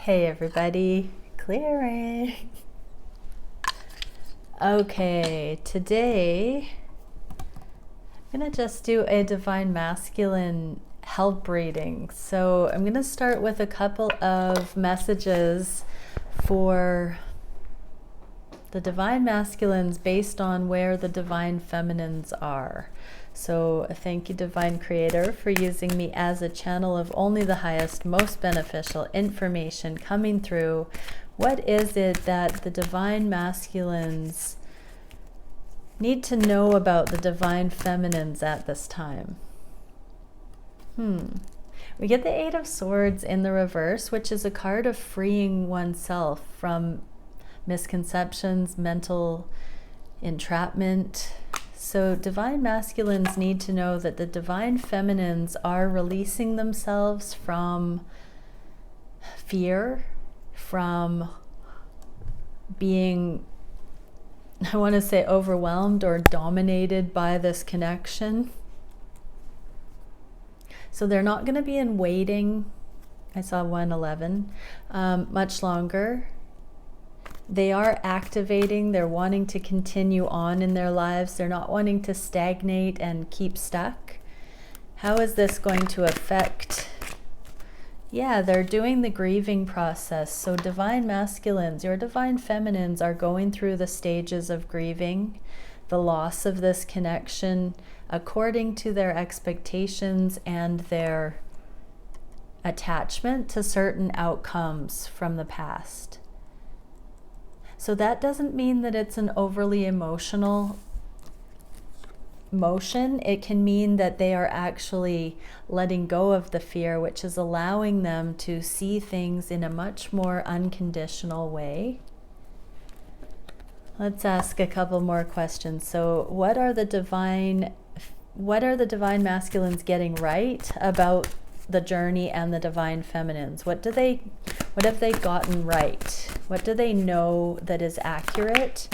Hey everybody, clearing. Okay, today I'm gonna just do a Divine Masculine help reading. So I'm gonna start with a couple of messages for the Divine Masculines based on where the Divine Feminines are. So thank you, Divine Creator, for using me as a channel of only the highest, most beneficial information coming through. What is it that the Divine Masculines need to know about the Divine Feminines at this time? We get the Eight of Swords in the reverse, which is a card of freeing oneself from misconceptions, mental entrapment. So Divine Masculines need to know that the Divine Feminines are releasing themselves from fear, from being, I want to say, overwhelmed or dominated by this connection. So they're not going to be in waiting, I saw 111, much longer. They are activating, they're wanting to continue on in their lives. They're not wanting to stagnate and keep stuck. How is this going to affect? Yeah, they're doing the grieving process. So Divine Masculines, your Divine Feminines are going through the stages of grieving, the loss of this connection, according to their expectations and their attachment to certain outcomes from the past. So that doesn't mean that it's an overly emotional motion. It can mean that they are actually letting go of the fear, which is allowing them to see things in a much more unconditional way. Let's ask a couple more questions. So what are the Divine Masculines getting right about the journey and the Divine Feminines? What have they gotten right? What do they know that is accurate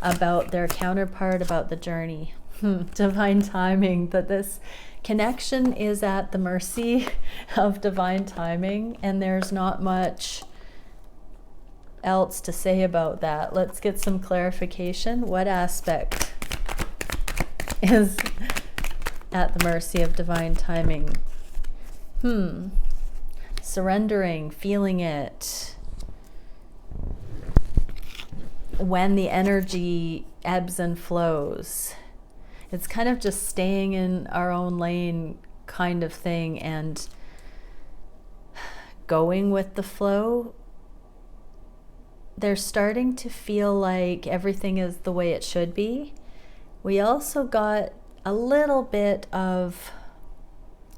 about their counterpart, about the journey? Divine timing, that this connection is at the mercy of divine timing, and there's not much else to say about that. Let's get some clarification. What aspect is at the mercy of divine timing? Surrendering, feeling it. When the energy ebbs and flows. It's kind of just staying in our own lane kind of thing and going with the flow. They're starting to feel like everything is the way it should be. We also got a little bit of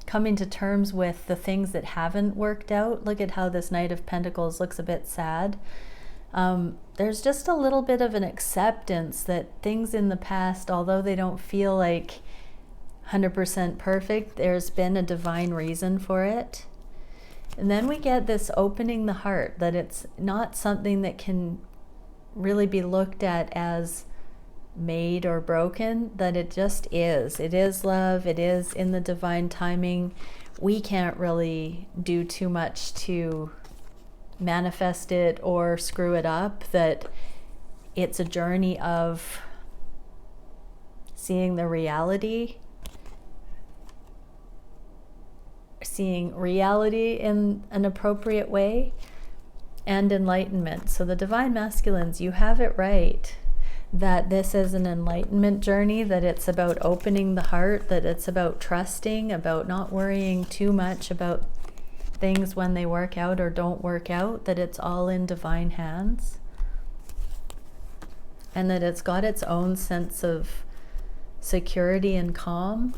coming to terms with the things that haven't worked out. Look at how this Knight of Pentacles looks a bit sad. There's just a little bit of an acceptance that things in the past, although they don't feel like 100% perfect, there's been a divine reason for it. And then we get this opening the heart, that it's not something that can really be looked at as made or broken, that it just is. It is love, it is in the divine timing. We can't really do too much to manifest it or screw it up, that it's a journey of seeing the reality, seeing reality in an appropriate way, and enlightenment. So the Divine Masculines, you have it right, that this is an enlightenment journey, that it's about opening the heart, that it's about trusting, about not worrying too much about things when they work out or don't work out, that it's all in divine hands, and that it's got its own sense of security and calm.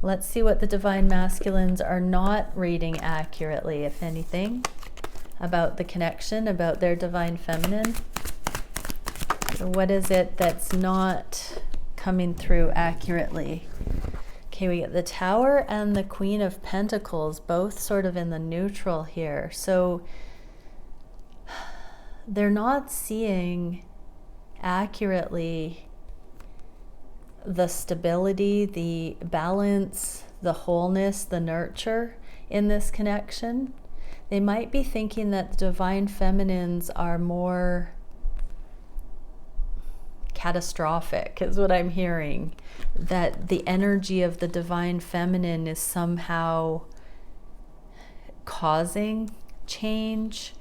Let's see what the Divine Masculines are not reading accurately, if anything, about the connection, about their Divine Feminine. So what is it that's not coming through accurately? Okay, we get the Tower and the Queen of Pentacles, both sort of in the neutral here. So they're not seeing accurately the stability, the balance, the wholeness, the nurture in this connection. They might be thinking that the divine feminines are more catastrophic, is what I'm hearing. That the energy of the divine feminine is somehow causing change.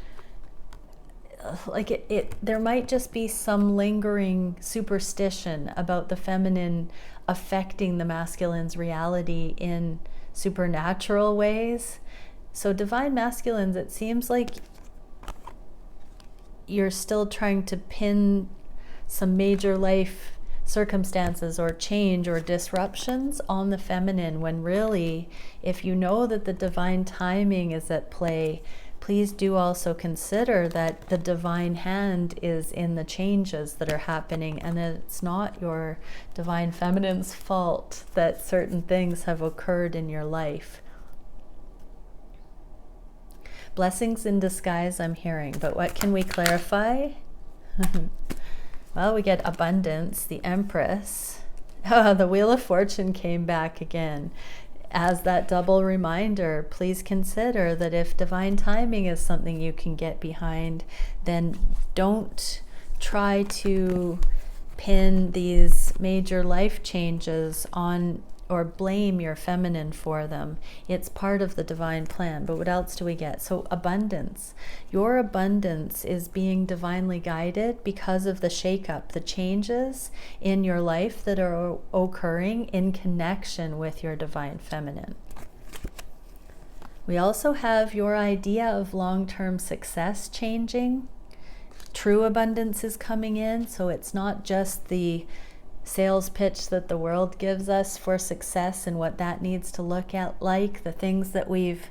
Like there might just be some lingering superstition about the feminine affecting the masculine's reality in supernatural ways. So divine masculines, it seems like you're still trying to pin some major life circumstances or change or disruptions on the feminine, when really, if you know that the divine timing is at play, please do also consider that the divine hand is in the changes that are happening, and that it's not your divine feminine's fault that certain things have occurred in your life. Blessings in disguise, I'm hearing, but what can we clarify? Well, we get abundance, the Empress. Oh, the Wheel of Fortune came back again. As that double reminder, please consider that if divine timing is something you can get behind, then don't try to pin these major life changes on or blame your feminine for them. It's part of the divine plan. But what else do we get? So abundance. Your abundance is being divinely guided because of the shakeup, the changes in your life that are occurring in connection with your divine feminine. We also have your idea of long-term success changing. True abundance is coming in, so it's not just the sales pitch that the world gives us for success and what that needs to look at like, the things that we've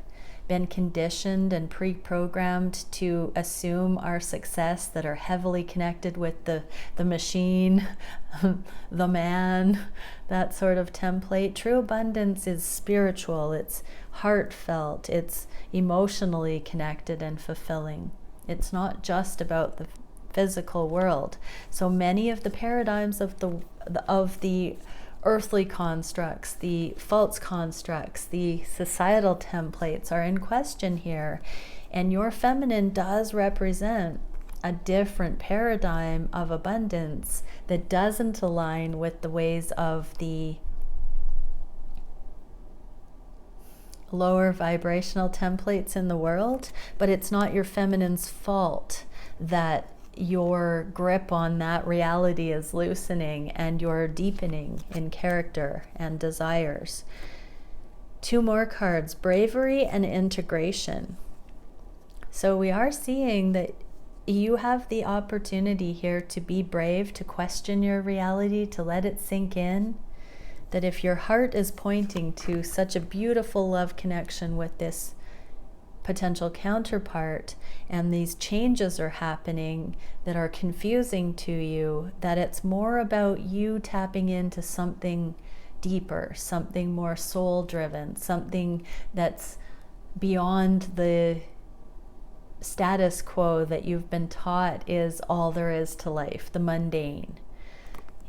been conditioned and pre-programmed to assume are success, that are heavily connected with the machine, the man, that sort of template. True abundance is spiritual, it's heartfelt, it's emotionally connected and fulfilling. It's not just about the physical world. So many of the paradigms of the earthly constructs, the false constructs, the societal templates are in question here. And your feminine does represent a different paradigm of abundance that doesn't align with the ways of the lower vibrational templates in the world. But it's not your feminine's fault that your grip on that reality is loosening and you're deepening in character and desires. Two more cards, bravery and integration. So we are seeing that you have the opportunity here to be brave, to question your reality, to let it sink in. That if your heart is pointing to such a beautiful love connection with this potential counterpart, and these changes are happening that are confusing to you, that it's more about you tapping into something deeper, something more soul driven, something that's beyond the status quo that you've been taught is all there is to life, the mundane.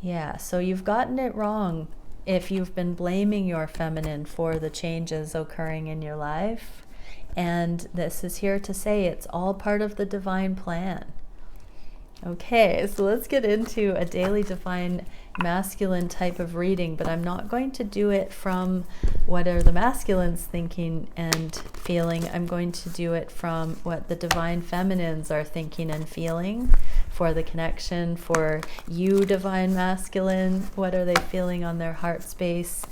Yeah, so you've gotten it wrong if you've been blaming your feminine for the changes occurring in your life. And this is here to say it's all part of the divine plan. Okay, so let's get into a daily divine masculine type of reading, but I'm not going to do it from what are the masculines thinking and feeling. I'm going to do it from what the divine feminines are thinking and feeling for the connection. For you, divine masculine, what are they feeling on their heart space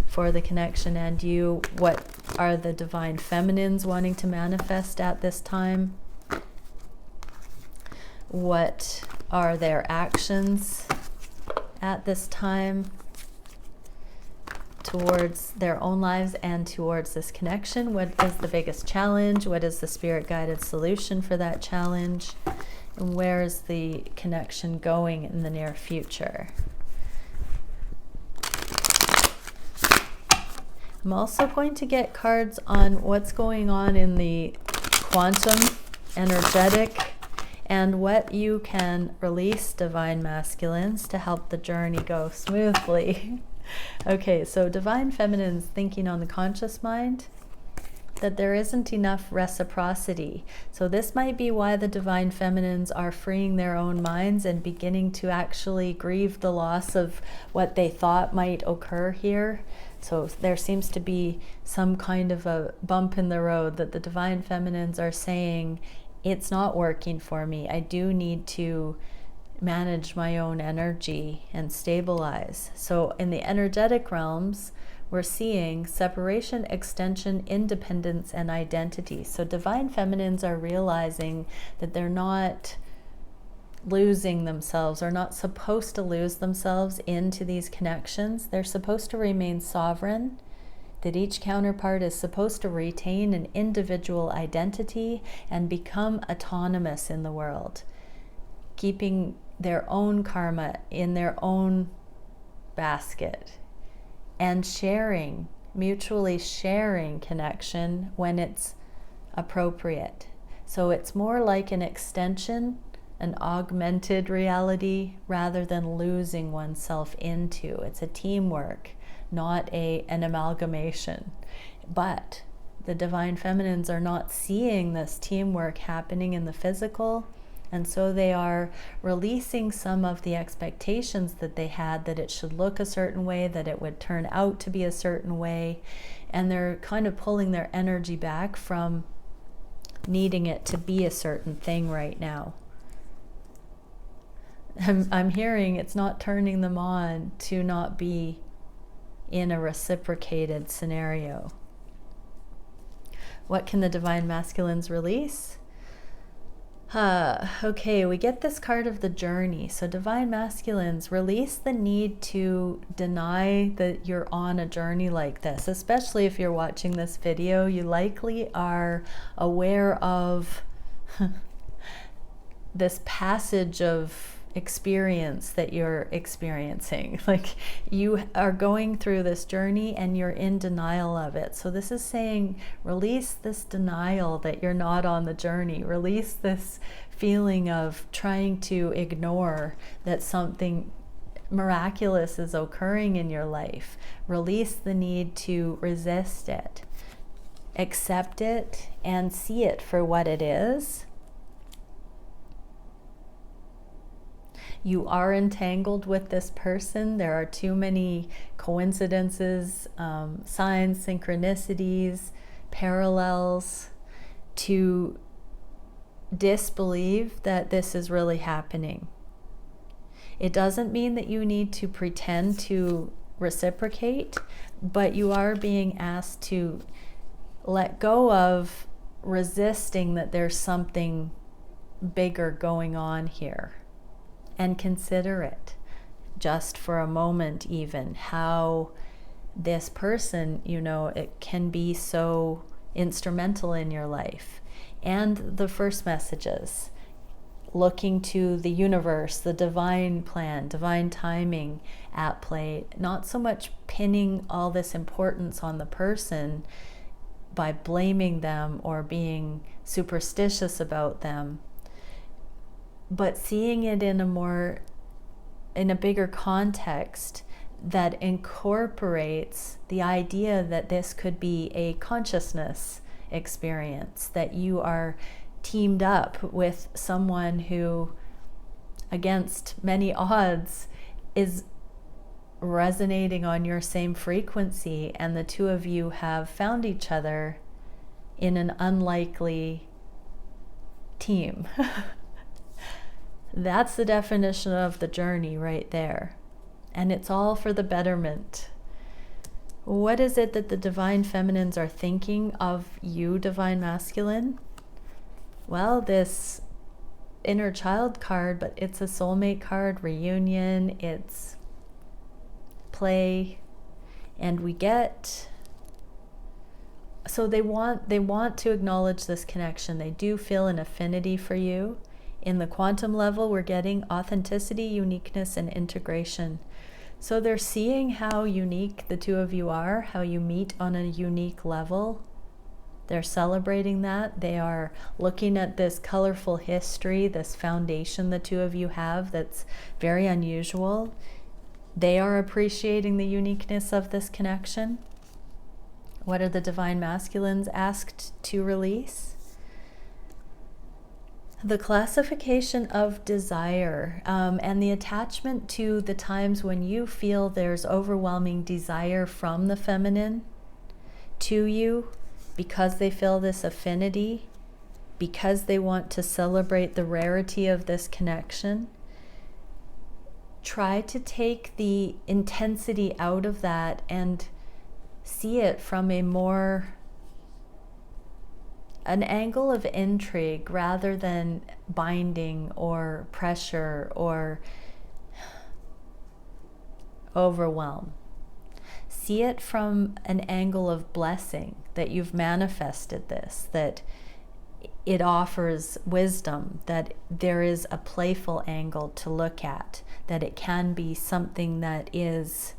for the connection? And you, what are the divine feminines wanting to manifest at this time? What are their actions at this time towards their own lives and towards this connection? What is the biggest challenge? What is the spirit-guided solution for that challenge? And where is the connection going in the near future? I'm also going to get cards on what's going on in the quantum, energetic, and what you can release, divine masculines, to help the journey go smoothly. Okay, so divine feminines thinking on the conscious mind. that there isn't enough reciprocity. So this might be why the divine feminines are freeing their own minds and beginning to actually grieve the loss of what they thought might occur here. So there seems to be some kind of a bump in the road that the divine feminines are saying, it's not working for me. I do need to manage my own energy and stabilize. So in the energetic realms, we're seeing separation, extension, independence, and identity. So divine feminines are realizing that they're not losing themselves, or not supposed to lose themselves into these connections. They're supposed to remain sovereign, that each counterpart is supposed to retain an individual identity and become autonomous in the world, keeping their own karma in their own basket, and sharing, mutually sharing connection when it's appropriate. So it's more like an extension, an augmented reality, rather than losing oneself into. It's a teamwork, not an amalgamation. But the divine feminines are not seeing this teamwork happening in the physical, and so they are releasing some of the expectations that they had, that it should look a certain way, that it would turn out to be a certain way, and they're kind of pulling their energy back from needing it to be a certain thing right now. I'm hearing it's not turning them on to not be in a reciprocated scenario. What can the divine masculines release? Okay, we get this card of the journey. So divine masculines, release the need to deny that you're on a journey like this. Especially if you're watching this video, you likely are aware of this passage of experience that you're experiencing. Like, you are going through this journey and you're in denial of it. So this is saying, release this denial that you're not on the journey. Release this feeling of trying to ignore that something miraculous is occurring in your life. Release the need to resist it. Accept it and see it for what it is. You are entangled with this person. There are too many coincidences, signs, synchronicities, parallels to disbelieve that this is really happening. It doesn't mean that you need to pretend to reciprocate, but you are being asked to let go of resisting that there's something bigger going on here. And consider it, just for a moment even, how this person, it can be so instrumental in your life. And the first messages, looking to the universe, the divine plan, divine timing at play, not so much pinning all this importance on the person by blaming them or being superstitious about them, but seeing it in a bigger context that incorporates the idea that this could be a consciousness experience, that you are teamed up with someone who, against many odds, is resonating on your same frequency, and the two of you have found each other in an unlikely team. That's the definition of the journey right there. And it's all for the betterment. What is it that the divine feminines are thinking of you, divine masculine? Well, this inner child card, but it's a soulmate card, reunion, it's play, and we get... So they want to acknowledge this connection. They do feel an affinity for you. In the quantum level, we're getting authenticity, uniqueness, and integration. So they're seeing how unique the two of you are, how you meet on a unique level. They're celebrating that. They are looking at this colorful history, this foundation the two of you have that's very unusual. They are appreciating the uniqueness of this connection. What are the divine masculines asked to release? The classification of desire and the attachment to the times when you feel there's overwhelming desire from the feminine to you because they feel this affinity, because they want to celebrate the rarity of this connection. Try to take the intensity out of that and see it from an angle of intrigue rather than binding or pressure or overwhelm. See it from an angle of blessing, that you've manifested this, that it offers wisdom, that there is a playful angle to look at, that it can be something that is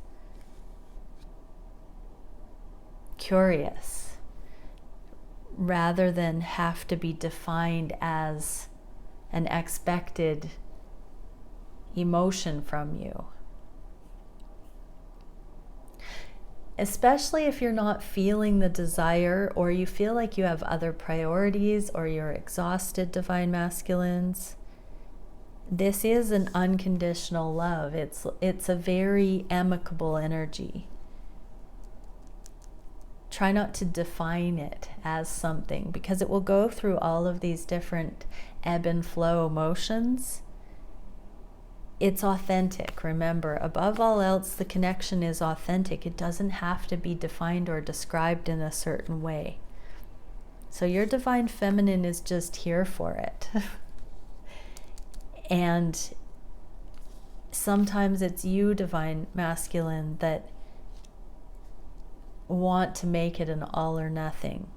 curious rather than have to be defined as an expected emotion from you. Especially if you're not feeling the desire, or you feel like you have other priorities, or you're exhausted, divine masculines. This is an unconditional love. It's a very amicable energy. Try not to define it as something, because it will go through all of these different ebb and flow emotions. It's authentic. Remember, above all else, the connection is authentic. It doesn't have to be defined or described in a certain way. So your divine feminine is just here for it. And sometimes it's you, divine masculine, that want to make it an all or nothing.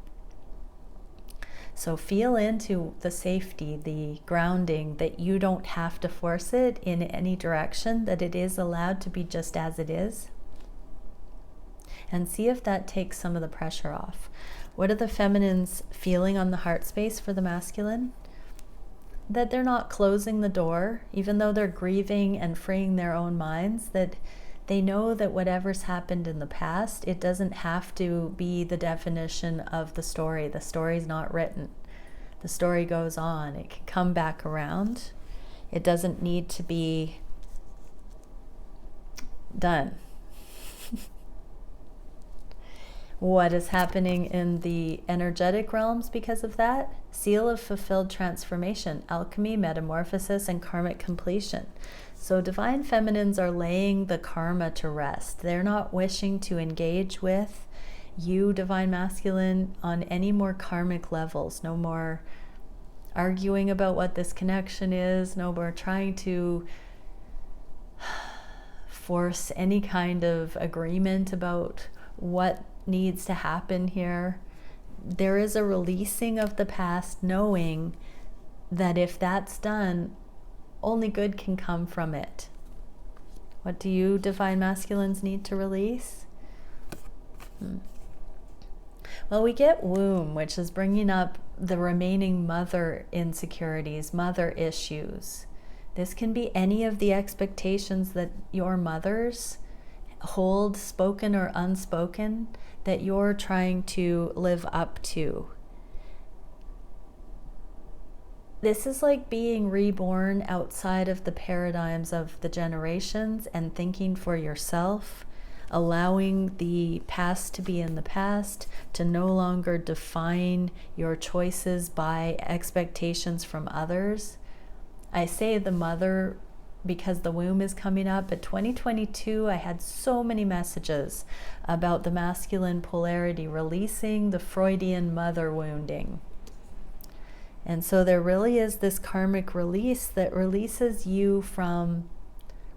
So feel into the safety, the grounding, that you don't have to force it in any direction, that it is allowed to be just as it is. And see if that takes some of the pressure off. What are the feminines feeling on the heart space for the masculine? That they're not closing the door, even though they're grieving and freeing their own minds, that they know that whatever's happened in the past, it doesn't have to be the definition of the story. The story's not written. The story goes on. It can come back around. It doesn't need to be done. What is happening in the energetic realms because of that? Seal of fulfilled transformation, alchemy, metamorphosis, and karmic completion. So divine feminines are laying the karma to rest. They're not wishing to engage with you, divine masculine, on any more karmic levels. No more arguing about what this connection is. No more trying to force any kind of agreement about what needs to happen here. There is a releasing of the past, knowing that if that's done, only good can come from it. What do you, divine masculines, need to release? Well, we get womb, which is bringing up the remaining mother insecurities, mother issues. This can be any of the expectations that your mothers hold, spoken or unspoken, that you're trying to live up to. This is like being reborn outside of the paradigms of the generations and thinking for yourself, allowing the past to be in the past, to no longer define your choices by expectations from others. I say the mother because the womb is coming up. But 2022, I had so many messages about the masculine polarity, releasing the Freudian mother wounding. And so there really is this karmic release that releases you from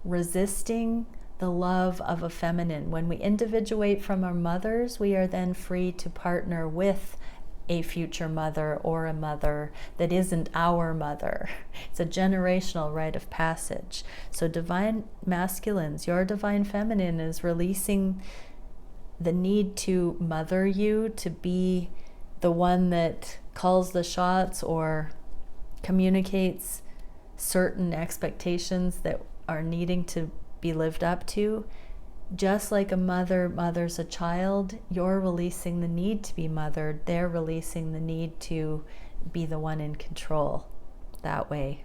resisting the love of a feminine. When we individuate from our mothers, we are then free to partner with a future mother or a mother that isn't our mother. It's a generational rite of passage. So divine masculines, your divine feminine is releasing the need to mother you, to be the one that calls the shots or communicates certain expectations that are needing to be lived up to. Just like a mother mothers a child, you're releasing the need to be mothered. They're releasing the need to be the one in control that way.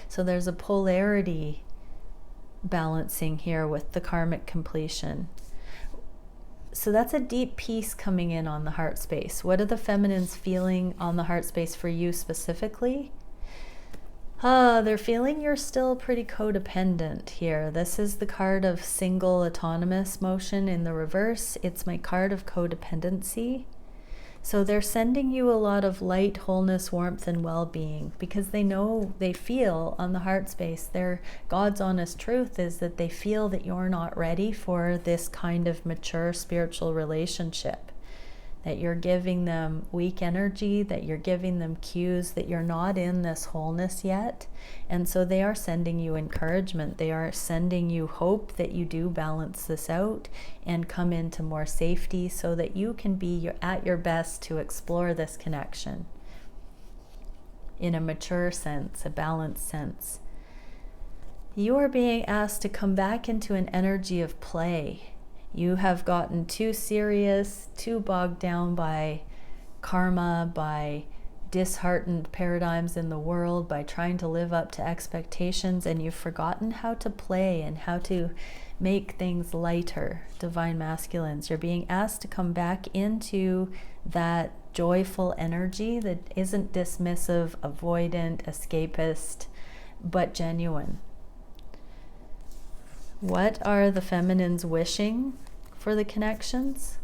So there's a polarity balancing here with the karmic completion. So that's a deep peace coming in on the heart space. What are the feminines feeling on the heart space for you specifically? They're feeling you're still pretty codependent here. This is the card of single autonomous motion in the reverse. It's my card of codependency. So they're sending you a lot of light, wholeness, warmth, and well-being because they know, they feel on the heart space, their God's honest truth is that they feel that you're not ready for this kind of mature spiritual relationship. That you're giving them weak energy, that you're giving them cues that you're not in this wholeness yet. And so they are sending you encouragement. They are sending you hope that you do balance this out and come into more safety so that you can be at your best to explore this connection in a mature sense, a balanced sense. You are being asked to come back into an energy of play. You have gotten too serious, too bogged down by karma, by disheartened paradigms in the world, by trying to live up to expectations, and you've forgotten how to play and how to make things lighter, divine masculines. You're being asked to come back into that joyful energy that isn't dismissive, avoidant, escapist, but genuine. What are the feminines wishing for the connections?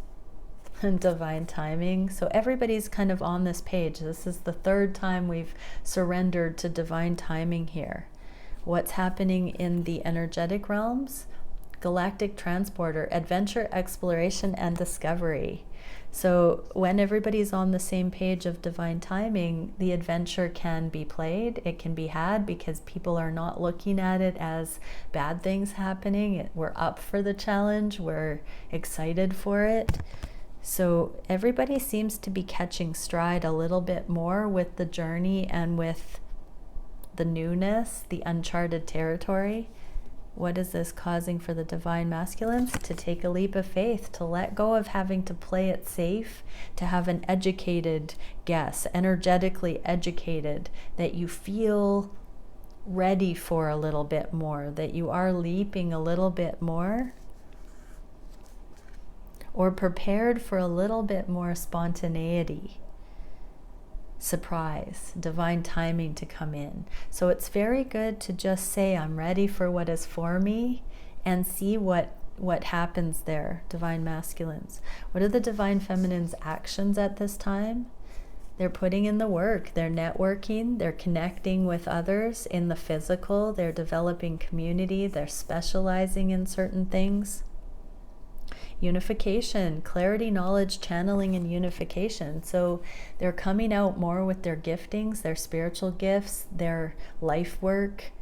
And divine timing. So everybody's kind of on this page. This is the third time we've surrendered to divine timing here. What's happening in the energetic realms? Galactic transporter, adventure, exploration, and discovery. So when everybody's on the same page of divine timing, the adventure can be played, it can be had because people are not looking at it as bad things happening. We're up for the challenge, we're excited for it. So everybody seems to be catching stride a little bit more with the journey and with the newness, the uncharted territory. What is this causing for the divine masculines? To take a leap of faith, to let go of having to play it safe, to have an educated guess, energetically educated, that you feel ready for a little bit more, that you are leaping a little bit more, or prepared for a little bit more spontaneity. Surprise, divine timing to come in. So it's very good to just say, I'm ready for what is for me, and see what happens there, divine masculines. What are the divine feminines' actions at this time? They're putting in the work, they're networking, they're connecting with others in the physical, they're developing community, they're specializing in certain things. Unification, clarity, knowledge, channeling, and unification. So they're coming out more with their giftings, their spiritual gifts, their life work.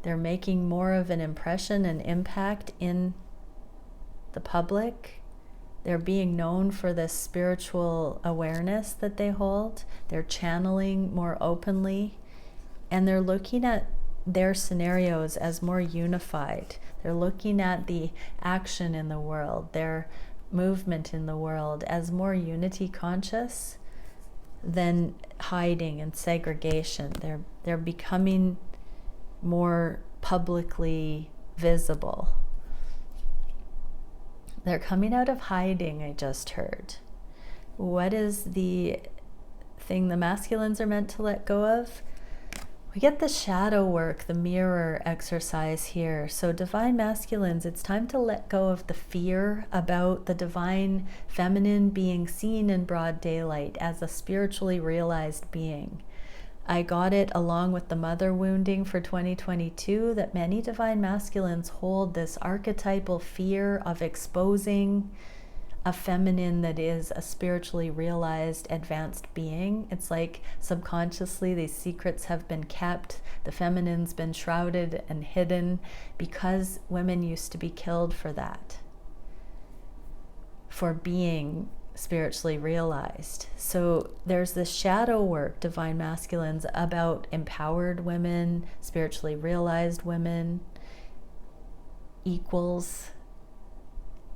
They're making more of an impression and impact in the public. They're being known for this spiritual awareness that they hold. They're channeling more openly, and they're looking at their scenarios as more unified. They're looking at the action in the world, their movement in the world as more unity conscious than hiding and segregation. They're becoming more publicly visible. They're coming out of hiding, I just heard. What is the thing the masculines are meant to let go of? We get the shadow work, the mirror exercise here. So divine masculines, it's time to let go of the fear about the divine feminine being seen in broad daylight as a spiritually realized being. I got it along with the mother wounding for 2022 that many divine masculines hold this archetypal fear of exposing a feminine that is a spiritually realized, advanced being. It's like subconsciously these secrets have been kept. The feminine's been shrouded and hidden because women used to be killed for that, for being spiritually realized. So there's this shadow work, divine masculines, about empowered women, spiritually realized women. equals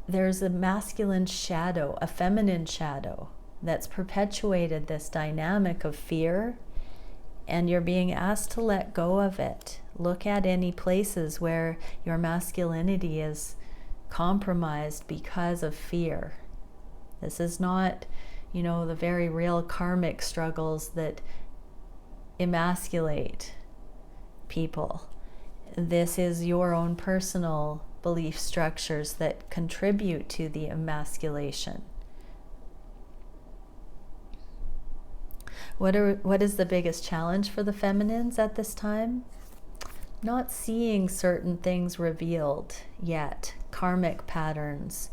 there's a masculine shadow, a feminine shadow that's perpetuated this dynamic of fear, and you're being asked to let go of it. Look at any places where your masculinity is compromised because of fear. This is not, the very real karmic struggles that emasculate people. This is your own personal belief structures that contribute to the emasculation. What is the biggest challenge for the feminines at this time? Not seeing certain things revealed yet, karmic patterns.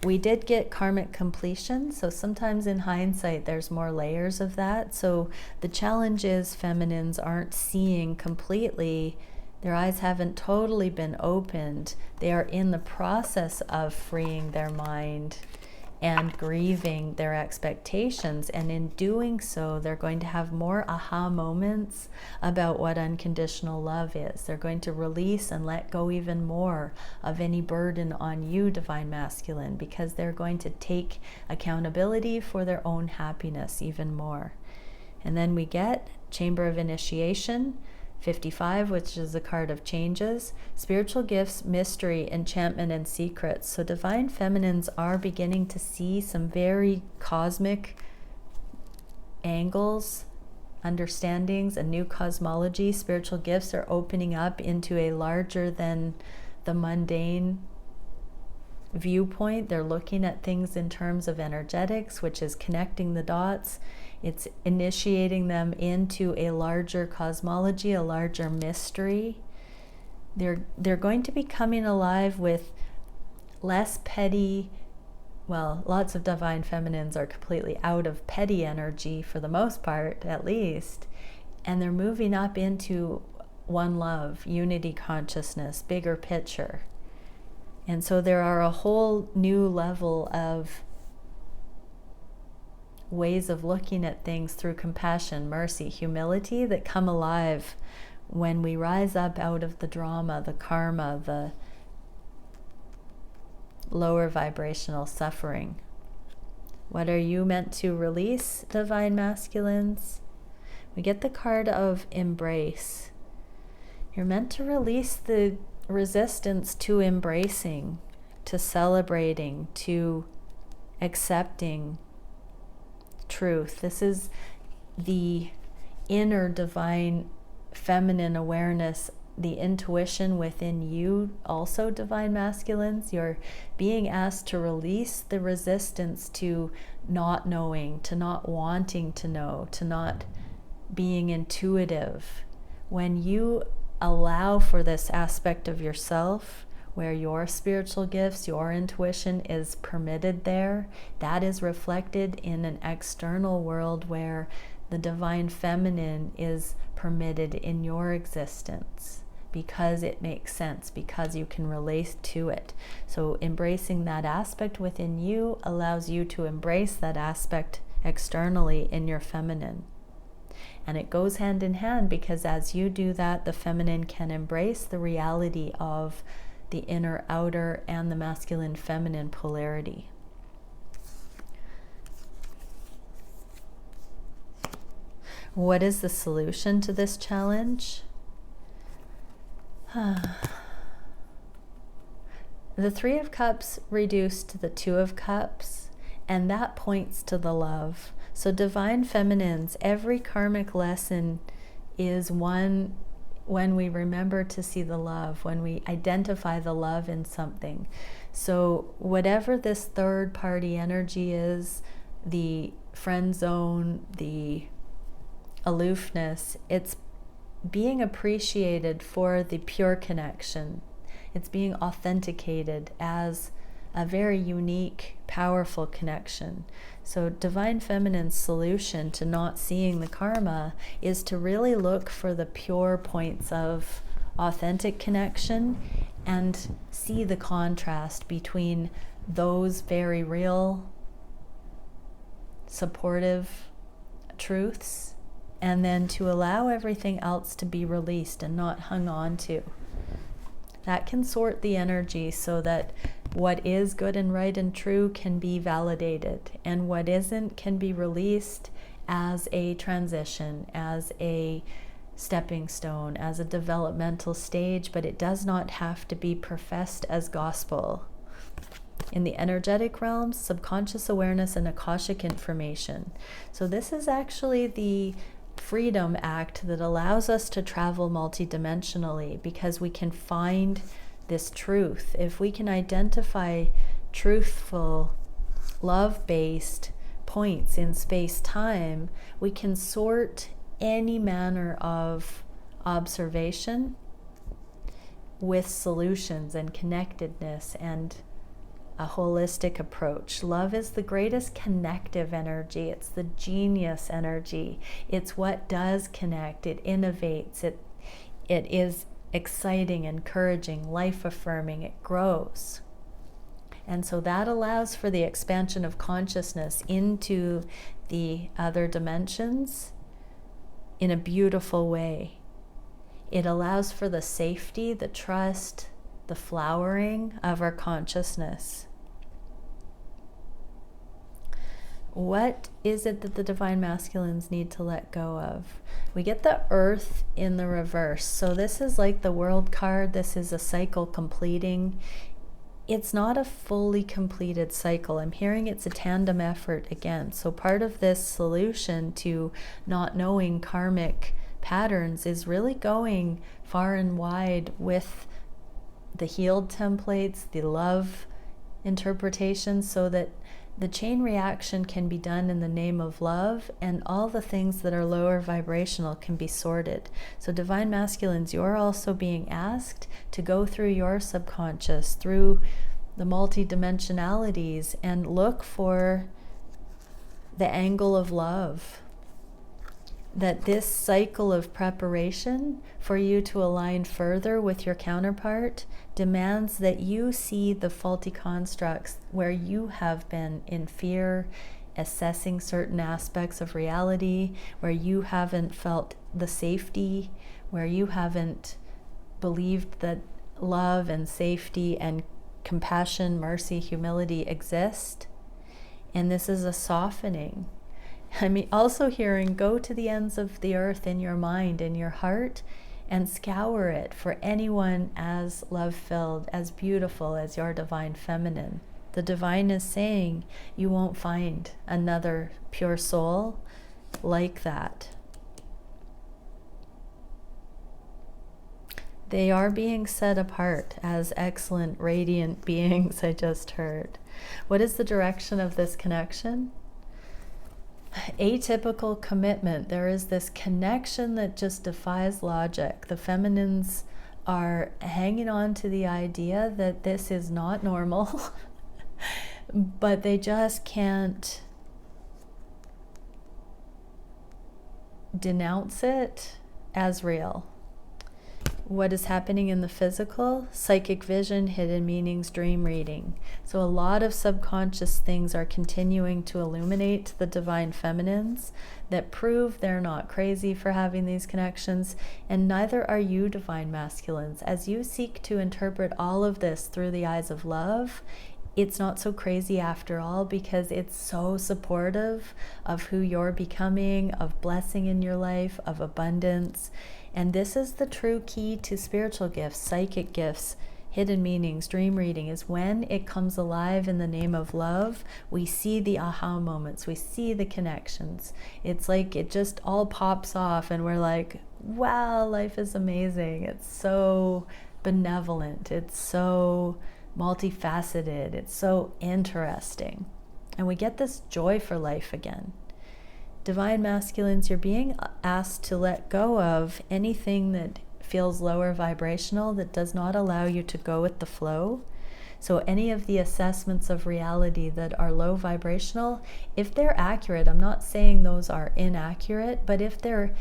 We did get karmic completion, so sometimes in hindsight there's more layers of that. So the challenge is feminines aren't seeing completely. Their eyes haven't totally been opened. They are in the process of freeing their mind and grieving their expectations. And in doing so, they're going to have more aha moments about what unconditional love is. They're going to release and let go even more of any burden on you, Divine Masculine, because they're going to take accountability for their own happiness even more. And then we get Chamber of Initiation, 55, which is a card of changes, spiritual gifts, mystery, enchantment, and secrets. So divine feminines are beginning to see some very cosmic angles, understandings, a new cosmology. Spiritual gifts are opening up into a larger than the mundane viewpoint. They're looking at things in terms of energetics, which is connecting the dots. It's initiating them into a larger cosmology, a larger mystery. They're going to be coming alive with less petty, lots of divine feminines are completely out of petty energy for the most part, at least. And they're moving up into one love, unity consciousness, bigger picture. And so there are a whole new level of ways of looking at things through compassion, mercy, humility that come alive when we rise up out of the drama, the karma, the lower vibrational suffering. What are you meant to release, Divine Masculines? We get the card of embrace. You're meant to release the resistance to embracing, to celebrating, to accepting truth. This is the inner divine feminine awareness, the intuition within you, also Divine Masculines. You're being asked to release the resistance to not knowing, to not wanting to know, to not being intuitive. When you allow for this aspect of yourself, where your spiritual gifts, your intuition is permitted there, that is reflected in an external world where the divine feminine is permitted in your existence because it makes sense, because you can relate to it. So embracing that aspect within you allows you to embrace that aspect externally in your feminine. And it goes hand in hand, because as you do that, the feminine can embrace the reality of the inner outer and the masculine feminine polarity. What is the solution to this challenge? The Three of Cups reduced to the Two of Cups, and that points to the love. So divine feminines, every karmic lesson is one when we remember to see the love, when we identify the love in something. So whatever this third party energy is, the friend zone, the aloofness, it's being appreciated for the pure connection. It's being authenticated as a very unique, powerful connection. So divine feminine's solution to not seeing the karma is to really look for the pure points of authentic connection and see the contrast between those very real, supportive truths, and then to allow everything else to be released and not hung on to. That can sort the energy so that what is good and right and true can be validated, and what isn't can be released as a transition, as a stepping stone, as a developmental stage, but it does not have to be professed as gospel. In the energetic realms, subconscious awareness and Akashic information. So this is actually the freedom act that allows us to travel multidimensionally, because we can find this truth. If we can identify truthful, love-based points in space-time, we can sort any manner of observation with solutions and connectedness and a holistic approach. Love is the greatest connective energy. It's the genius energy. It's what does connect. It innovates. It is exciting, encouraging, life-affirming. It grows. And so that allows for the expansion of consciousness into the other dimensions in a beautiful way. It allows for the safety, the trust, the flowering of our consciousness. What is it that the divine masculines need to let go of? We get the earth in the reverse. So this is like the world card. This is a cycle completing. It's not a fully completed cycle. I'm hearing it's a tandem effort again. So part of this solution to not knowing karmic patterns is really going far and wide with the healed templates, the love interpretations, so that the chain reaction can be done in the name of love, and all the things that are lower vibrational can be sorted. So divine masculines, you're also being asked to go through your subconscious, through the multidimensionalities, and look for the angle of love. That this cycle of preparation for you to align further with your counterpart demands that you see the faulty constructs where you have been in fear, assessing certain aspects of reality, where you haven't felt the safety, where you haven't believed that love and safety and compassion, mercy, humility exist. And this is a softening. I'm also hearing, go to the ends of the earth in your mind, in your heart, and scour it for anyone as love-filled, as beautiful as your divine feminine. The divine is saying you won't find another pure soul like that. They are being set apart as excellent, radiant beings, I just heard. What is the direction of this connection? Atypical commitment. There is this connection that just defies logic. The feminines are hanging on to the idea that this is not normal, but they just can't denounce it as real. What is happening in the physical? Psychic vision, hidden meanings, dream reading. So a lot of subconscious things are continuing to illuminate the divine feminines that prove they're not crazy for having these connections, and neither are you, divine masculines. As you seek to interpret all of this through the eyes of love, it's not so crazy after all, because it's so supportive of who you're becoming, of blessing in your life, of abundance. And this is the true key to spiritual gifts, psychic gifts, hidden meanings, dream reading, is when it comes alive in the name of love, we see the aha moments, we see the connections. It's like it just all pops off and we're like, wow, life is amazing. It's so benevolent. It's so multifaceted. It's so interesting. And we get this joy for life again. Divine masculines, you're being asked to let go of anything that feels lower vibrational, that does not allow you to go with the flow. So any of the assessments of reality that are low vibrational, if they're accurate, I'm not saying those are inaccurate, but if they're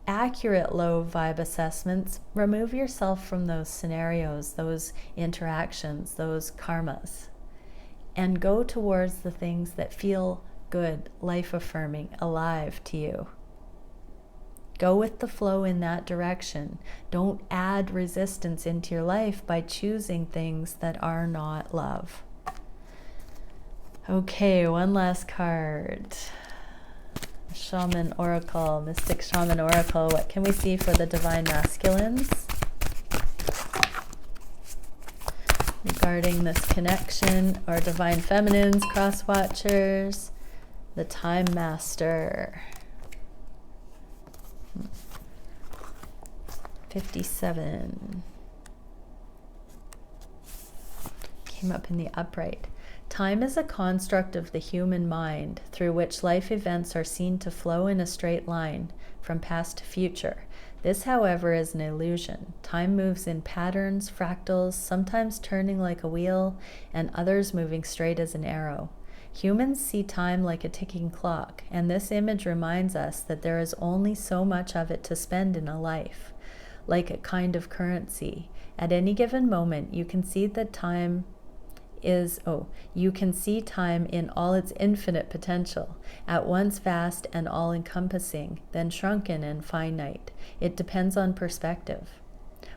accurate low vibe assessments, remove yourself from those scenarios, those interactions, those karmas, and go towards the things that feel good, life-affirming, alive to you. Go with the flow in that direction. Don't add resistance into your life by choosing things that are not love. Okay, one last card. Shaman Oracle, Mystic Shaman Oracle. What can we see for the Divine Masculines regarding this connection, or Divine Feminines, Cross Watchers, the Time Master. 57. Came up in the upright. Time is a construct of the human mind through which life events are seen to flow in a straight line from past to future. This, however, is an illusion. Time moves in patterns, fractals, sometimes turning like a wheel, and others moving straight as an arrow. Humans see time like a ticking clock, and this image reminds us that there is only so much of it to spend in a life. Like a kind of currency, at any given moment, you can see that time you can see time in all its infinite potential, at once vast and all-encompassing, then shrunken and finite. It depends on perspective.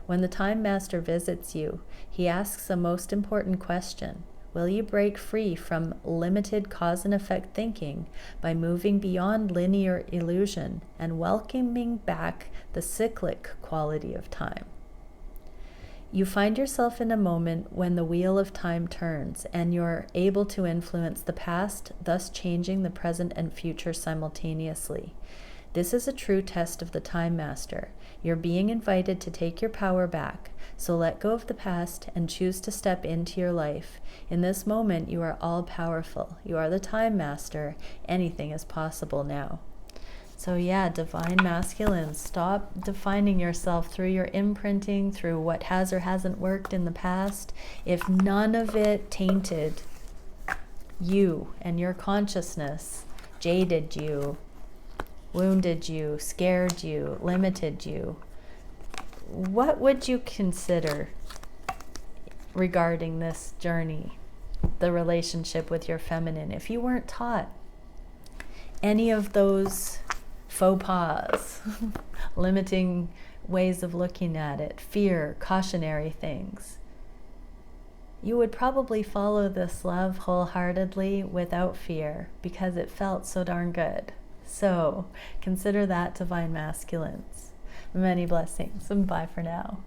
When the Time Master visits you, he asks a most important question. Will you break free from limited cause and effect thinking by moving beyond linear illusion and welcoming back the cyclic quality of time? You find yourself in a moment when the wheel of time turns and you're able to influence the past, thus changing the present and future simultaneously. This is a true test of the Time Master. You're being invited to take your power back, so let go of the past and choose to step into your life. In this moment, you are all powerful. You are the Time Master. Anything is possible now. So yeah, Divine Masculine, stop defining yourself through your imprinting, through what has or hasn't worked in the past. If none of it tainted you and your consciousness, jaded you, wounded you, scared you, limited you, what would you consider regarding this journey, the relationship with your feminine, if you weren't taught any of those faux pas, limiting ways of looking at it, fear, cautionary things? You would probably follow this love wholeheartedly without fear because it felt so darn good. So consider that, Divine Masculines. Many blessings, and bye for now.